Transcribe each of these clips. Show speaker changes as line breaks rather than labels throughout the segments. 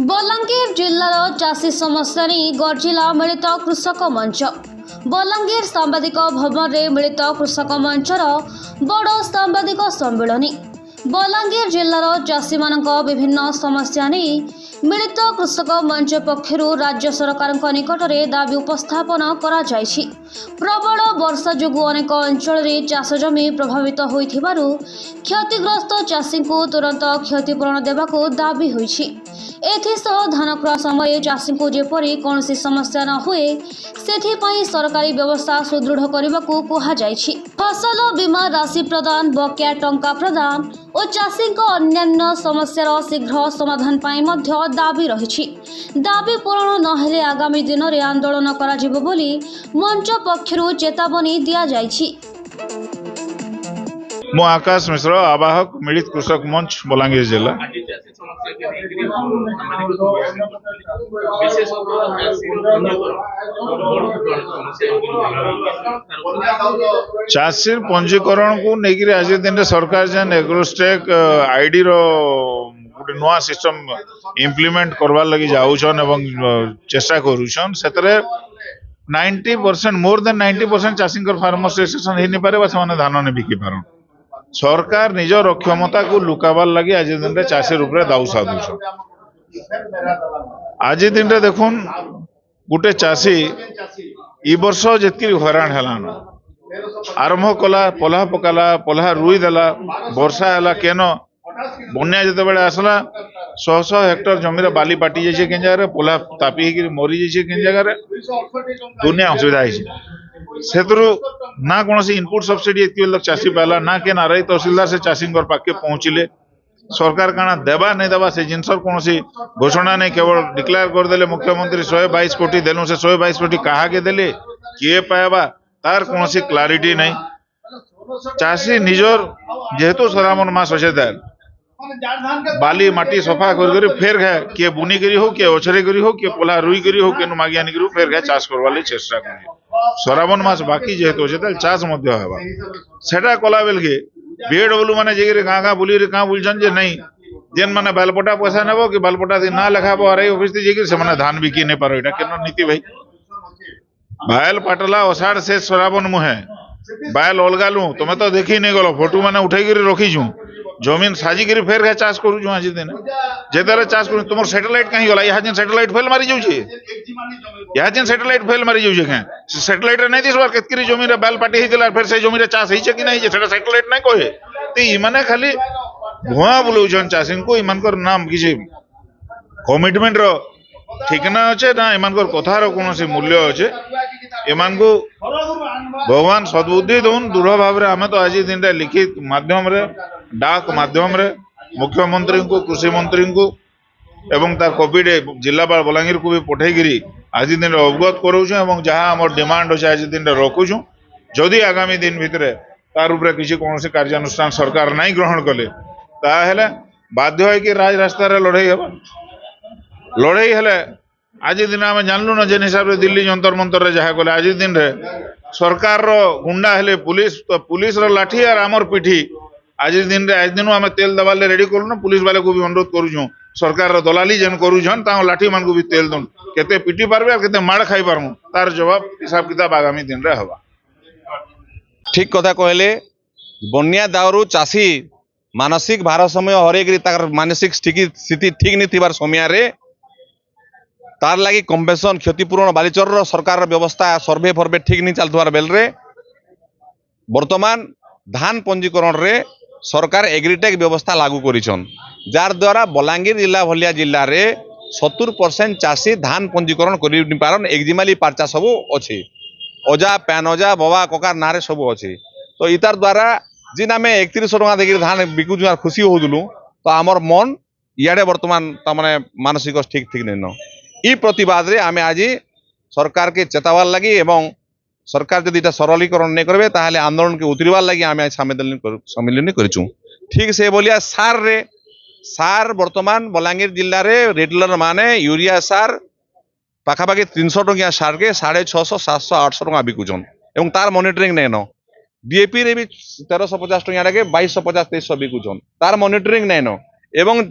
बलांगीर जिल्लार चाषी समस्या नहीं गर्जिला मिलित कृषक मंच। बलांगीर सांबादिक भवन में मिलित कृषक मंचर बड़ सांबादिक सम्मेलन। बलांगीर जिल्लार चाषी मानक विभिन्न समस्या नहीं मिलित कृषक मंच पक्षर राज्य सरकार निकट में दाबी उपस्थापन करा जायछि। प्रबल वर्षा जोगु अनेक अंचल में चाष जमी प्रभावित होइथिबारु क्षतिग्रस्त चाषी को तुरंत क्षतिपूरण देबाकू दाबी होइछि। एथिसह धान क्रय समय चाषी को जेपरी कौन समस्या न हुए सेथिपाई सरकारी व्यवस्था सुदृढ़ करने कहा जायछि। फसल बीमा राशि प्रदान, बकेया टंका प्रदान और चाषी अन्यान्य समस्यार शीघ्र समाधान पाई मध्य दाबी रही। दाबी पूरण नहेले आगामी दिन में आंदोलन कराजिबो बोली मंच पक्षरु चेतावनी दिया जायछि।
मो आकाश मिश्र, आवाहक मिलित कृषक मंच बलांगीर जिला। चाषी पंजीकरण को लेकिन आज दिन सरकार जेन एग्रोस्टेक आईडी रो गोटे नुआ सिस्टम इम्प्लीमेंट करवार लगी जाऊछन एवं चेष्टा करूछन। सेतरे 90% मोर देन 90% चाषी फार्मर रजिस्ट्रेशन हेनी पारे बा माने धान ने बिकी पारन। सरकार निजर अक्षमता को लुकाबार लगी आज दिन रे चाषी रूप रे दाऊ साधुछन। आज दिन रे देखुन गोटे चाषी ई वर्ष जेतकी हैरान हेलान आरंभ कला पल्हा पकाला पल्हा रुई देला वर्षा हैला केन बन्या जते बेले आसला 100 हेक्टर जमी रे बाली पाटी जाइछे केन जगह रे पल्हा तापी हेकि मरी जाइछे केन जगह रे दुनिया असुविधा होइछे। सेतरु ना कोनोसी इनपुट सब्सिडी एतकी बेले चाषी पाला ना के नाराई तहसीलदार से चाषी पाखे पहुंचले सरकार काना देबा नहीं देबा से जिनसर कोनोसी घोषणा नहीं, केवल डिक्लेयर कर देले मुख्यमंत्री 122 कोटी देलु से 122 कोटी कहा के देले किए पाएबा तार कोनोसी क्लारिटी नहीं। चाषी निजर जेहेतु सरामन मास अच्छे दार बाली माटी सफा कर फेर घाए किए बुनी करी हो किए ओछरे करी हो किए पोला रुई करी हो किए मागी आनी करी फेर घाए चाष करवाले चेष्टा कर सराबन मास बाकी जेहेतु अच्छे चाष मध्य हेबा सेटा कला बेल के बीएडब्ल्यू माने जेगिरे गाँ गाँ बुली गाँ बुलछन जे नहीं जेन माने बालपटा पैसा नेबो कि बालपटा दी ना लेखाबो आरई ऑफिस दी जेगिरे से माने धान बिकी नहीं पारो। एटा केन नीति भाई बायल पाटला अषाढ़ से सराबन मुहे बायल अलगालु तुम तो देखी नहीं गलो फोटो माने उठाई करी रखीछु जमीन साजी करी फेर घाए चाष करूछु। आज दिन जेदारे चाष करू तुमर सैटेलाइट कहीं गला यहाँ सैटेलाइट फेल मारी जाउछे यहाँ सैटेलाइट फेल मारी जाउछे कें सैटेलाइट नहीं दिसबार केतकरी जमीन रे बाल पाटी हेतिला फेर से जमीन रे चाष हेइछे कि नहीं सेटा सैटेलाइट नहीं कहे ते इ माने खाली भुआ बुलौछन चाषी को इमानकर नाम किछि कमिटमेंट रो ठिकाना अच्छे ना इमानकर कथार कोनोसी मूल्य अच्छे एमान को भगवान सद्बुद्धि दौन दृढ़ भाव आम तो आज दिन लिखित माध्यम रे डाक माध्यम रे मुख्यमंत्री को कृषि मंत्री को एवं तार कॉपी जिलापाल बलांगीर को भी पठेगिरी आज दिन अवगत करूँ जहाँ आम डिमांड अच्छे आज दिन रखुचु जदि आगामी दिन भितर तार उपरे किसी कौन कार्यानुष्ठान सरकार नहीं ग्रहण कले ताहेले बाध्य है कि राज रास्ता लड़ाई हे लड़ाई हेले आज दिन आम जानलु ना जेन हिसाब से दिल्ली जंतर मंतर रे जहाँ कले आज दिन रे सरकार रो गुंडा हेले पुलिस तो पुलिस रो लाठी और आमर पिठी आज दिन आम तेल दबाले रेडी करूँ ना पुलिस वाले को भी अनुरोध करूँ सरकार रो दलाली जेन करूछन ता लाठी मान को भी तेल दन केते पिटी पारबे और केते माड़ खाई पारमु तार जवाब हिसाब किताब आगामी दिन रे हवा।
ठीक कथा कहले बन्या दावरु चाषी मानसिक भारसाम्य हरेक तार मानसिक स्थिति ठीक नहीं थिबार समय रे तार लगी कंपेनसेशन क्षतिपूरण बालीचर सरकार व्यवस्था सर्वे फर्वे ठीक नहीं चलुवार बेल रे वर्तमान धान पंजीकरण रे सरकार एग्रीटेक व्यवस्था लागू करिछन जार द्वारा बलांगीर जिला भलिया जिल्ला रे 70% चाषी धान पंजीकरण करि पारन एक्जिमाली पार्चा सब अछि अजा पैन अजा बबा ककार नारे सब अच्छे तो इतार द्वारा जिन आम 3100 टका देखिए धान बिकुचु खुशी होलु तो आमर मन इे बर्तमान तमाने मानसिक ठीक ठीक नहीं न ई प्रतिवाद रे आम आज सरकार के चेतावार लगी एवं सरकार जदि सरलीकरण नहीं करेंगे ताहले आंदोलन के उतरवार लगी आम आज सम्मिलन करूँ। ठीक से बोलिया सार रे सार बर्तमान बलांगीर जिले में रिटेलर माने यूरिया सार पाखापाखि 300 टंकिया सार के 650 700 800 टका बिकुचन एवं तार मॉनिटरिंग नहीं न डीएपी रे भी 1350 टंकिया के 2250 2300 बिकुचन तार मॉनिटरिंग नहीं न एवं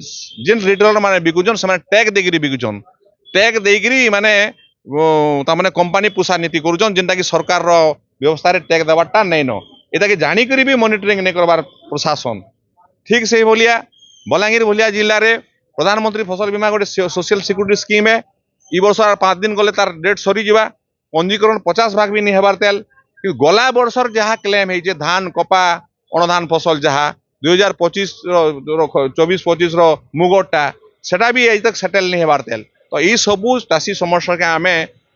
जिन रिटेलर माने बिकुछन से टैग देगिरी बिकुछन टैग देगिरी माने तामाने कंपनी पुषा नीति करुछन जेनटा कि सरकार रो व्यवस्था रे टैग देवाटा नै न एटा कि जानी करी भी मॉनिटरिंग नै करबार प्रशासन ठीक से भलिया बलांगीर भलिया जिल्ला रे प्रधानमंत्री फसल बीमा गोटे सोशल सिक्यूरिटी स्कीम है ई वर्ष 5 दिन गले तार डेट सरी जिबा पंजीकरण 50 भाग भी नहीं हेबार तेल कि गला वर्षर जहाँ क्लेम है धान कपा अणधान फसल जहाँ 2025 24-25 मुगटा सेटा भी आज तक सेटेल नहीं हेबार तेल तो ये सबू चाषी समस्या के आम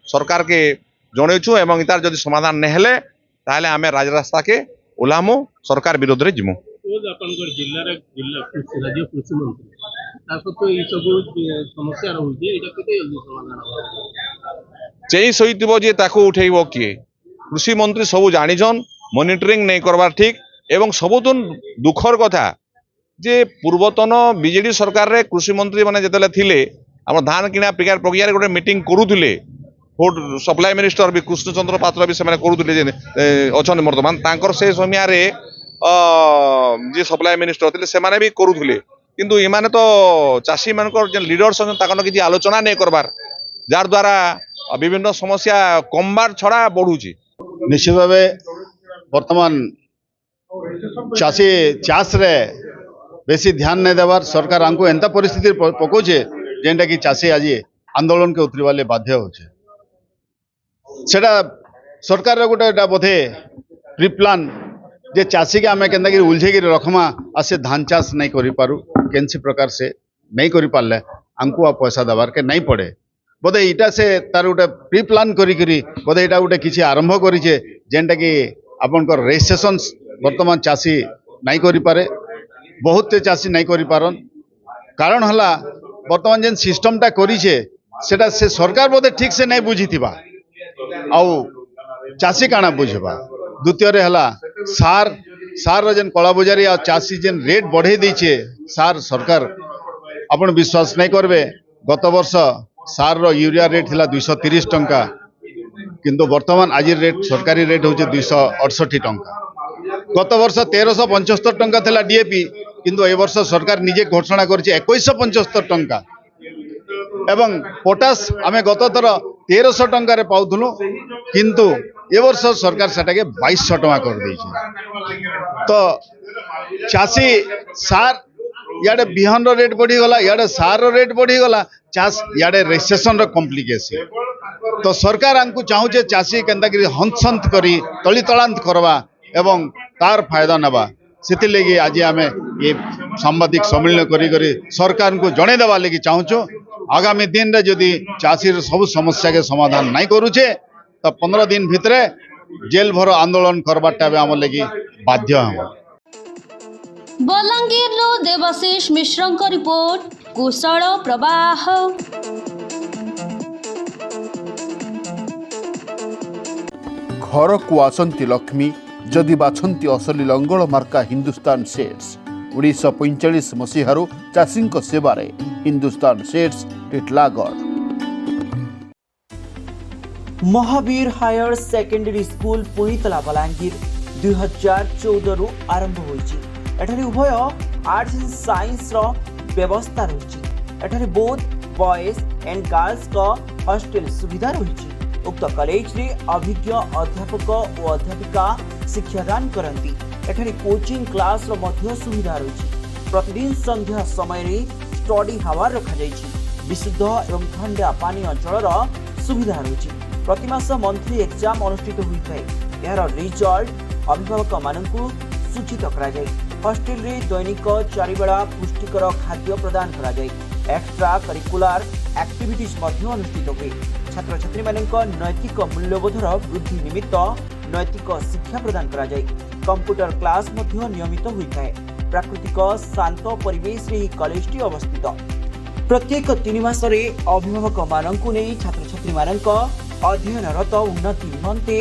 सरकार के जनईचु एवं इतार जदि समाधान नहीं हेले ताहले आमे राजरास्ता के ओलामु सरकार विरोध रे जिमु
जिल्ला राज्य कृषि मंत्री ये सब समस्या रही
चेई सहित जे ताकू उठेइबो किए कृषि मंत्री सबू जानिछन मॉनिटरिंग नहीं करबार ठीक एवं सबुतुन दुखर कथा जे पूर्वतन बीजेडी सरकार रे कृषि मंत्री माने जेतले थिले हम धान किना प्रक्रिया रे गोटे मीटिंग करूथिले फूड सप्लाई मिनिस्टर भी कृष्णचंद्र पात्र भी से करूथिले जे अछन वर्तमान तांकर से समिया रे जे सप्लाई मिनिस्टर थिले से माने भी करूथिले किंतु इमाने तो चाषी मानकर जे लीडर्स अछन ताकन किछि आलोचना नहीं करबार जार द्वारा विभिन्न समस्या कमबार छड़ा बढ़ुची
निश्चित भाव बर्तमान चाषी चाष रे बेसी ध्यान नहीं देवार सरकार आमको एंता परिस्थिति पकोचे जेनटा कि चाषी आज आंदोलन के उतरवा बाध्य होचे सेटा सरकार रे गोटे बोधे प्री प्लान जे चाषी के आम के उलझे रखमा आ से धान चाष नहीं करि पारू केनसी प्रकार से नहीं करि पारले आमको आ पैसा देवार के नहीं पड़े बोधे इटा से तार गोटे प्री प्लान करी बोधे इटा गोटे किसी आरंभ करिचे जेनटा कि आपनकर रजिस्ट्रेशन वर्तमान चाषी नहीं करि पारे बहुत चाषी नहीं करि पारन कारण हला वर्तमान जेन सिस्टमटा करिचे सेटा से सरकार बोधे ठीक से नहीं बुझीथिबा आउ चाषी काना बुझबा द्वितीय रे हला सार जेन कला बजारी आ चाषी जेन रेट बढ़े दीचे सार सरकार अपन विश्वास नहीं करबे गत वर्ष सार रो यूरिया रेट थिला 230 टंका किंतु वर्तमान आज रेट सरकारी रेट होचे 268 टंका गत वर्ष 1375 टंका थिला डीएपी किंतु ए वर्ष सरकार निजे घोषणा करछि 2175 टंका एवं पोटास आमे गत थर 1300 टंका रे पाउथुनु किंतु ए वर्ष सरकार सेटा के 2200 टंका कर दैछि तो चाषी सार याडे बिहन रो रेट बढ़ी गला याडे सार रो रेट बढ़ी गला चाष याडे रजिस्ट्रेशन रो कॉम्प्लिकेशन तो सरकार हमको चाहूचे चाषी केंता करी हंसंत करी तली तलांत करवा एवं तार फायदा नवा सेति लगी आज आमे ये सांबादिक सम्मेलन करी सरकार को जणे देवा लगी चाहूचो आगामी दिन रे जदि चाषी सब समस्या के समाधान नहीं करूचे तो 15 दिन भितरे जेल भर आंदोलन करवाटा आम लगी बाध्य हम
बलांगीर देवाशीष मिश्र रिपोर्ट कुशल प्रवाह।
घर को आसंती लक्ष्मी जदि बाछंती असली लंगल मार्का हिंदुस्तान सेट्स 1945 मसीहारू चाषी सेवारे हिंदुस्तान सेट्स Titlagarh.
Mahavir higher secondary school पुणीतला बलांगीर 2014 रु आरंभ होईची। एठारे उभय आर्ट्स एंड साइंस रो व्यवस्था रही। एठारे बोथ बॉयज एंड गर्ल्स का हॉस्टल सुविधा रही। उक्त कॉलेज रे अभिज्ञ अध्यापक और अध्यापिका शिक्षादान करती। एठारे कोचिंग क्लास रो मध्य सुविधा रही। प्रतिदिन संध्या समय रे स्टडी हावर रखा जायछि। विशुद्ध एवं ठंडा पानी जल सुविधा रही। प्रतिमास मंथली एग्जाम अनुष्ठित होता है। यार रिजल्ट अभिभावक मानकु सूचित करा जाय। हॉस्टल रे दैनिक 4 बेला पुष्टिकर खाद्य प्रदान करा जाय। एक्स्ट्रा करिकुलर एक्टिविटीज मध्य अनुष्ठित हुए। छात्र छात्री मानक नैतिक मूल्यबोधर वृद्धि निमित्त नैतिक शिक्षा प्रदान करा जाय। कंप्यूटर क्लास मध्य नियमित होता है। प्राकृतिक शांत परिवेश रे कॉलेज अवस्थित। प्रत्येक 3 मास रे अभिभावक मानकु नै छात्र छात्री मानक अध्ययनरत उन्नति निमंते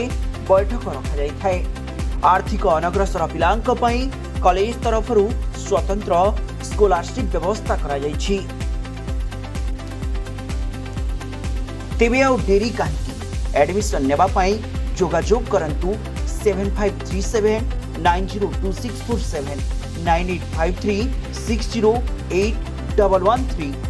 बैठक रखा जाय थाए। आर्थिक अनग्रसर पिलांक पई कॉलेज तरफरु स्वतंत्र स्कॉलरशिप व्यवस्था करा जायछि। तेबे आ डेरी काहेकि एडमिशन नेबा पई जोगाजोग करंतु 7537902647 9853 608113